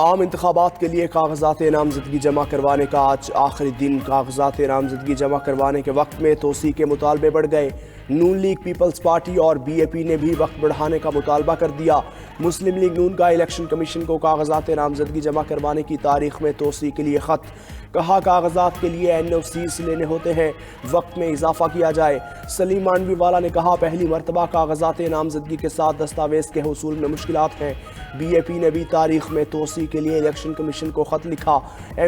عام انتخابات کے لیے کاغذات نامزدگی جمع کروانے کا آج آخری دن۔ کاغذات نامزدگی جمع کروانے کے وقت میں توسیع کے مطالبے بڑھ گئے۔ نون لیگ پیپلز پارٹی اور بی اے پی نے بھی وقت بڑھانے کا مطالبہ کر دیا۔ مسلم لیگ نون کا الیکشن کمیشن کو کاغذات نامزدگی جمع کروانے کی تاریخ میں توسیع کے لیے خط۔ کہا کاغذات کے لیے NOCs لینے ہوتے ہیں، وقت میں اضافہ کیا جائے۔ سلیم مانڈوی والا نے کہا پہلی مرتبہ کاغذات نامزدگی کے ساتھ دستاویز کے حصول میں مشکلات ہیں۔ بی اے پی نے بھی تاریخ میں توسیع کے لیے الیکشن کمیشن کو خط لکھا۔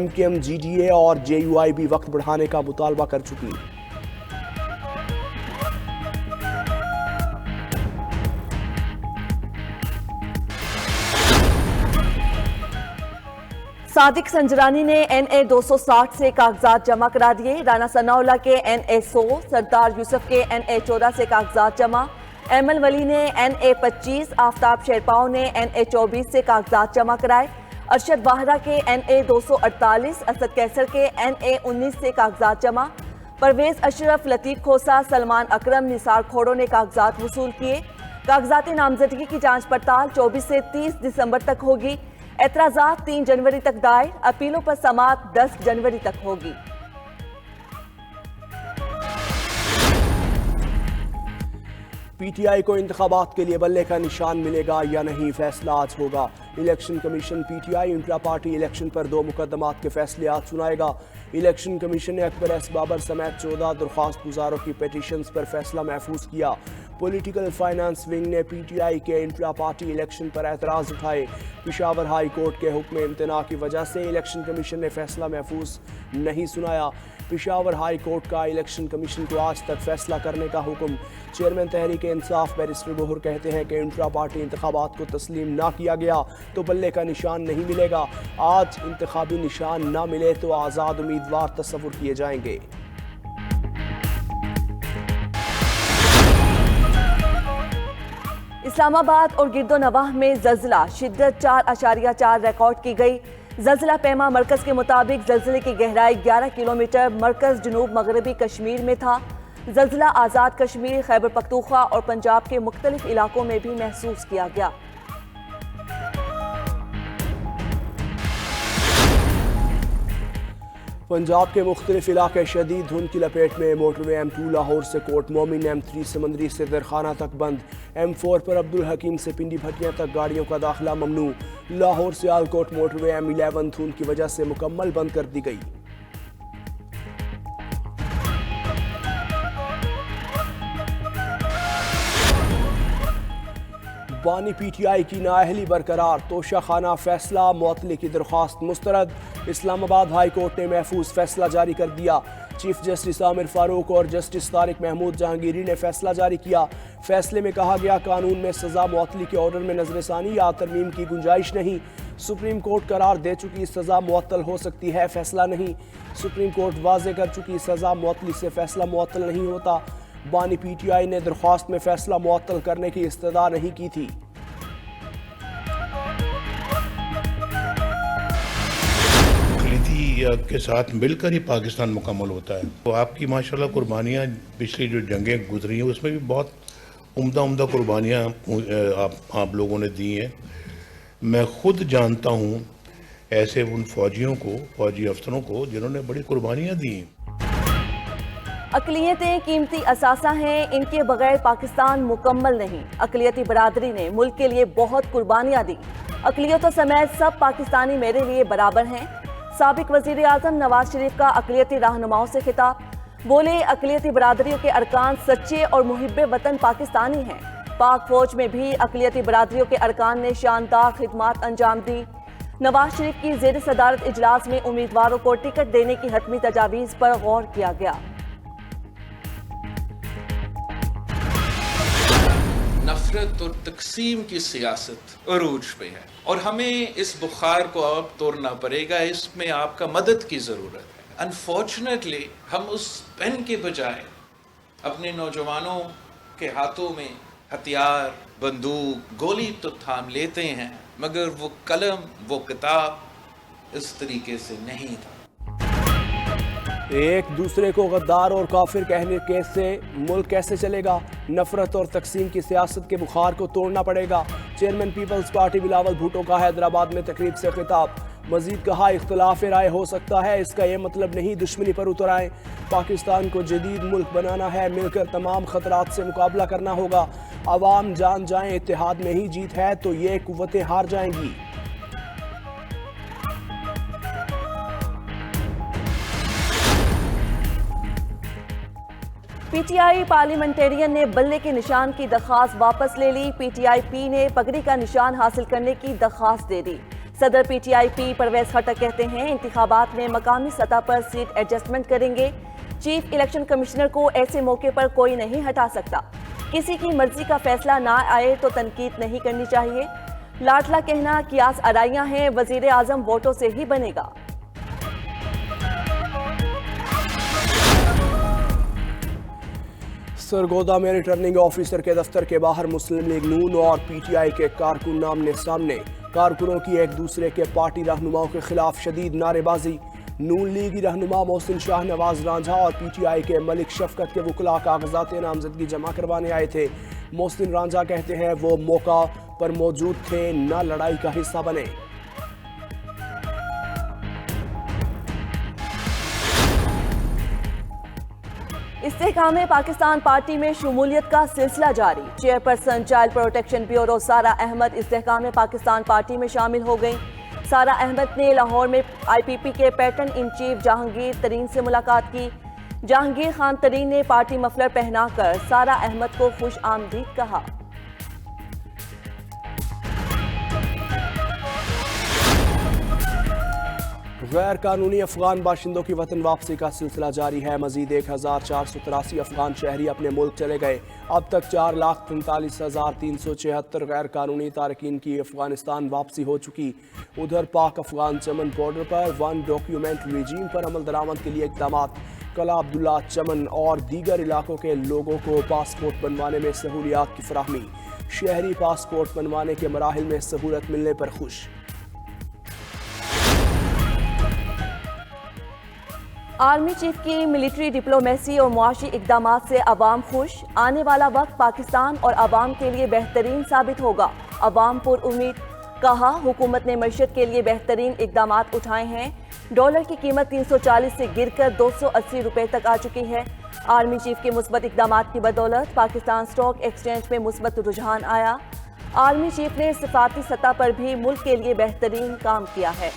MKM GDA اور JUI بھی وقت بڑھانے کا مطالبہ کر چکی۔ صادق سنجرانی نے NA 260 سے کاغذات جمع کرا دیے۔ رانا ثناءاللہ کے NA 100، سردار یوسف کے NA 14 سے کاغذات جمع۔ ایمل ولی نے NA 25، آفتاب شیرپاؤ نے NA 24 سے کاغذات جمع کرائے۔ ارشد واہرہ کے NA 248، اسد کیسر کے NA 19 سے کاغذات جمع۔ پرویز اشرف، لطیف کھوسا، سلمان اکرم، نثار کھوڑوں نے کاغذات وصول کیے۔ کاغذات نامزدگی کی جانچ پڑتال 24 سے 30 دسمبر تک ہوگی۔ اعتراضات 3 جنوری تک دائر، اپیلوں پر سماعت 10 جنوری تک ہوگی۔ PTI کو انتخابات کے لیے بلے کا نشان ملے گا یا نہیں، فیصلہ آج ہوگا۔ Election commission PTI intra party election پر 2 مقدمات کے فیصلے آج سنائے گا۔ الیکشن کمیشن نے اکبر ایس بابر سمیت 14 درخواست گزاروں کی پیٹیشنز پر فیصلہ محفوظ کیا۔ پولیٹیکل فائنانس ونگ نے PTI کے انٹرا پارٹی الیکشن پر اعتراض اٹھائے۔ پشاور ہائی کورٹ کے حکم امتناع کی وجہ سے الیکشن کمیشن نے فیصلہ محفوظ نہیں سنایا۔ پشاور ہائی کورٹ کا الیکشن کمیشن کو آج تک فیصلہ کرنے کا حکم۔ چیئرمین تحریک انصاف بیرسٹر گوہر کہتے ہیں کہ انٹرا پارٹی انتخابات کو تسلیم نہ کیا گیا تو بلے کا نشان نہیں ملے گا۔ آج انتخابی نشان نہ ملے تو آزاد امیدوار تصور کیے جائیں گے۔ اسلام آباد اور گرد و نواح میں زلزلہ، شدت 4.4 ریکارڈ کی گئی۔ زلزلہ پیما مرکز کے مطابق زلزلے کی گہرائی 11 کلومیٹر مرکز جنوب مغربی کشمیر میں تھا۔ زلزلہ آزاد کشمیر، خیبر پختونخوا اور پنجاب کے مختلف علاقوں میں بھی محسوس کیا گیا۔ پنجاب کے مختلف علاقے شدید دھند کی لپیٹ میں۔ موٹر وے M2 لاہور سے کوٹ مومن، M3 سمندری سے درخانہ تک بند۔ M4 پر عبدالحکیم سے پنڈی بھٹیاں تک گاڑیوں کا داخلہ ممنوع۔ لاہور سے آلکوٹ موٹر وے M11 دھند کی وجہ سے مکمل بند کر دی گئی۔ بانی PTI کی نااہلی برقرار، توشہ خانہ فیصلہ معطلی کی درخواست مسترد۔ اسلام آباد ہائی کورٹ نے محفوظ فیصلہ جاری کر دیا۔ چیف جسٹس عامر فاروق اور جسٹس طارق محمود جہانگیری نے فیصلہ جاری کیا۔ فیصلے میں کہا گیا قانون میں سزا معطلی کے آرڈر میں نظر ثانی یا ترمیم کی گنجائش نہیں۔ سپریم کورٹ قرار دے چکی سزا معطل ہو سکتی ہے، فیصلہ نہیں۔ سپریم کورٹ واضح کر چکی سزا معطلی سے فیصلہ معطل نہیں ہوتا۔ بانی PTI نے درخواست میں فیصلہ معطل کرنے کی استدعا نہیں کی تھی۔ اقلیتیت کے ساتھ مل کر ہی پاکستان مکمل ہوتا ہے۔ تو آپ کی ماشاءاللہ قربانیاں پچھلی جو جنگیں گزری ہیں اس میں بھی بہت عمدہ قربانیاں آپ لوگوں نے دی ہیں۔ میں خود جانتا ہوں ایسے ان فوجیوں کو، فوجی افسروں کو جنہوں نے بڑی قربانیاں دی ہیں۔ اقلیتیں قیمتی اثاثہ ہیں، ان کے بغیر پاکستان مکمل نہیں۔ اقلیتی برادری نے ملک کے لیے بہت قربانیاں دی۔ اقلیتوں سمیت سب پاکستانی میرے لیے برابر ہیں۔ سابق وزیر اعظم نواز شریف کا اقلیتی رہنماؤں سے خطاب، بولے اقلیتی برادریوں کے ارکان سچے اور محب وطن پاکستانی ہیں۔ پاک فوج میں بھی اقلیتی برادریوں کے ارکان نے شاندار خدمات انجام دی۔ نواز شریف کی زیر صدارت اجلاس میں امیدواروں کو ٹکٹ دینے کی حتمی تجاویز پر غور کیا گیا۔ نفرت اور تقسیم کی سیاست عروج پہ ہے اور ہمیں اس بخار کو اب توڑنا پڑے گا۔ اس میں آپ کا مدد کی ضرورت ہے۔ انفارچونیٹلی ہم اس پین کے بجائے اپنے نوجوانوں کے ہاتھوں میں ہتھیار، بندوق، گولی تو تھام لیتے ہیں، مگر وہ قلم، وہ کتاب اس طریقے سے نہیں تھا۔ ایک دوسرے کو غدار اور کافر کہنے کے سے ملک کیسے چلے گا؟ نفرت اور تقسیم کی سیاست کے بخار کو توڑنا پڑے گا۔ Chairman Peoples Party Bilawal Bhutto کا حیدرآباد میں تقریب سے خطاب۔ مزید کہا اختلاف رائے ہو سکتا ہے، اس کا یہ مطلب نہیں دشمنی پر اتر آئیں۔ پاکستان کو جدید ملک بنانا ہے، مل کر تمام خطرات سے مقابلہ کرنا ہوگا۔ عوام جان جائیں اتحاد میں ہی جیت ہے تو یہ قوتیں ہار جائیں گی۔ پی ٹی آئی پارلیمنٹیرین نے بلے کے نشان کی درخواست واپس لے لی۔ پی ٹی آئی پی نے پگڑی کا نشان حاصل کرنے کی درخواست دے دی۔ صدر پی ٹی آئی پی پرویز خٹک کہتے ہیں انتخابات میں مقامی سطح پر سیٹ ایڈجسٹمنٹ کریں گے۔ چیف الیکشن کمشنر کو ایسے موقع پر کوئی نہیں ہٹا سکتا۔ کسی کی مرضی کا فیصلہ نہ آئے تو تنقید نہیں کرنی چاہیے۔ لاڈلا کہنا قیاس آرائیاں ہیں، وزیر اعظم ووٹوں سے ہی بنے گا۔ سرگودا میں ریٹرننگ آفیسر کے دفتر کے باہر مسلم لیگ نون اور پی ٹی آئی کے کارکن آمنے سامنے۔ کارکنوں کی ایک دوسرے کے پارٹی رہنماؤں کے خلاف شدید نعرے بازی۔ نون لیگی رہنما محسن شاہ نواز رانجھا اور پی ٹی آئی کے ملک شفقت کے وکلاء کاغذات نامزدگی جمع کروانے آئے تھے۔ محسن رانجھا کہتے ہیں وہ موقع پر موجود تھے، نہ لڑائی کا حصہ بنے۔ استحکام پاکستان پارٹی میں شمولیت کا سلسلہ جاری۔ Chairperson child protection bureau Sara Ahmed Istehkam Pakistan party میں شامل ہو گئیں۔ سارہ احمد نے لاہور میں آئی پی پی کے پیٹرن ان چیف جہانگیر ترین سے ملاقات کی۔ جہانگیر خان ترین نے پارٹی مفلر پہنا کر سارہ احمد کو خوش آمدید کہا۔ غیر قانونی افغان باشندوں کی وطن واپسی کا سلسلہ جاری ہے۔ مزید 1483 افغان شہری اپنے ملک چلے گئے۔ اب تک 4,43,376 غیر قانونی تارکین کی افغانستان واپسی ہو چکی۔ ادھر پاک افغان چمن بارڈر پر ون ڈاکیومنٹ ریجیم پر عمل درآمد کے لیے اقدامات۔ قلعہ عبداللہ چمن اور دیگر علاقوں کے لوگوں کو پاسپورٹ بنوانے میں سہولیات کی فراہمی۔ شہری پاسپورٹ بنوانے کے مراحل میں سہولت ملنے پر خوش۔ آرمی چیف کی ملٹری ڈپلومیسی اور معاشی اقدامات سے عوام خوش۔ آنے والا وقت پاکستان اور عوام کے لیے بہترین ثابت ہوگا، عوام پر امید۔ کہا حکومت نے معیشت کے لیے بہترین اقدامات اٹھائے ہیں۔ ڈالر کی قیمت 340 سے گر کر 280 روپے تک آ چکی ہے۔ آرمی چیف کے مثبت اقدامات کی بدولت پاکستان اسٹاک ایکسچینج میں مثبت رجحان آیا۔ آرمی چیف نے صفاتی سطح پر بھی ملک کے لیے بہترین کام کیا ہے۔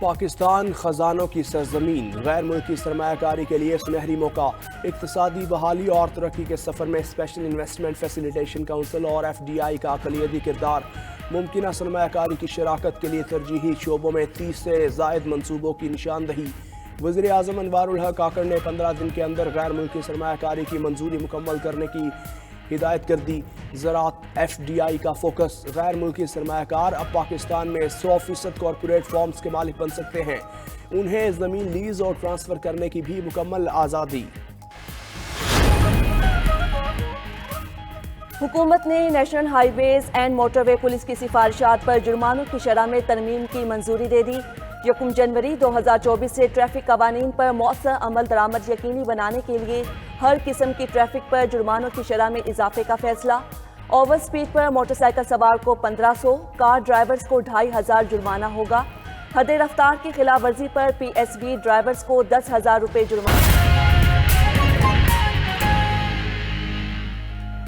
پاکستان خزانوں کی سرزمین، غیر ملکی سرمایہ کاری کے لیے سنہری موقع۔ اقتصادی بحالی اور ترقی کے سفر میں اسپیشل انویسٹمنٹ فیسیلیٹیشن کونسل اور ایف ڈی آئی کا کلیدی کردار۔ ممکنہ سرمایہ کاری کی شراکت کے لیے ترجیحی شعبوں میں 30 سے زائد منصوبوں کی نشاندہی۔ وزیر اعظم انوار الحق کاکڑ نے 15 دن کے اندر غیر ملکی سرمایہ کاری کی منظوری مکمل کرنے کی ہدایت کر دی۔ زراعت ایف ڈی آئی کا فوکس، غیر ملکی سرمایہ کار اب پاکستان میں 100% کارپوریٹ فارمز کے مالک بن سکتے ہیں۔ انہیں زمین لیز اور ٹرانسفر کرنے کی بھی مکمل آزادی۔ حکومت نے national highways and motorway police کی سفارشات پر جرمانوں کی شرح میں ترمیم کی منظوری دے دی۔ 1 جنوری 2024 سے ٹریفک قوانین پر مؤثر عمل درآمد یقینی بنانے کے لیے ہر قسم کی ٹریفک پر جرمانوں کی شرح میں اضافے کا فیصلہ۔ اوور سپیڈ پر موٹر سائیکل سوار کو 1500، کار ڈرائیورز کو 2500 جرمانہ ہوگا۔ حد رفتار کی خلاف ورزی پر پی ایس بی ڈرائیورز کو 10,000 روپے جرمانہ۔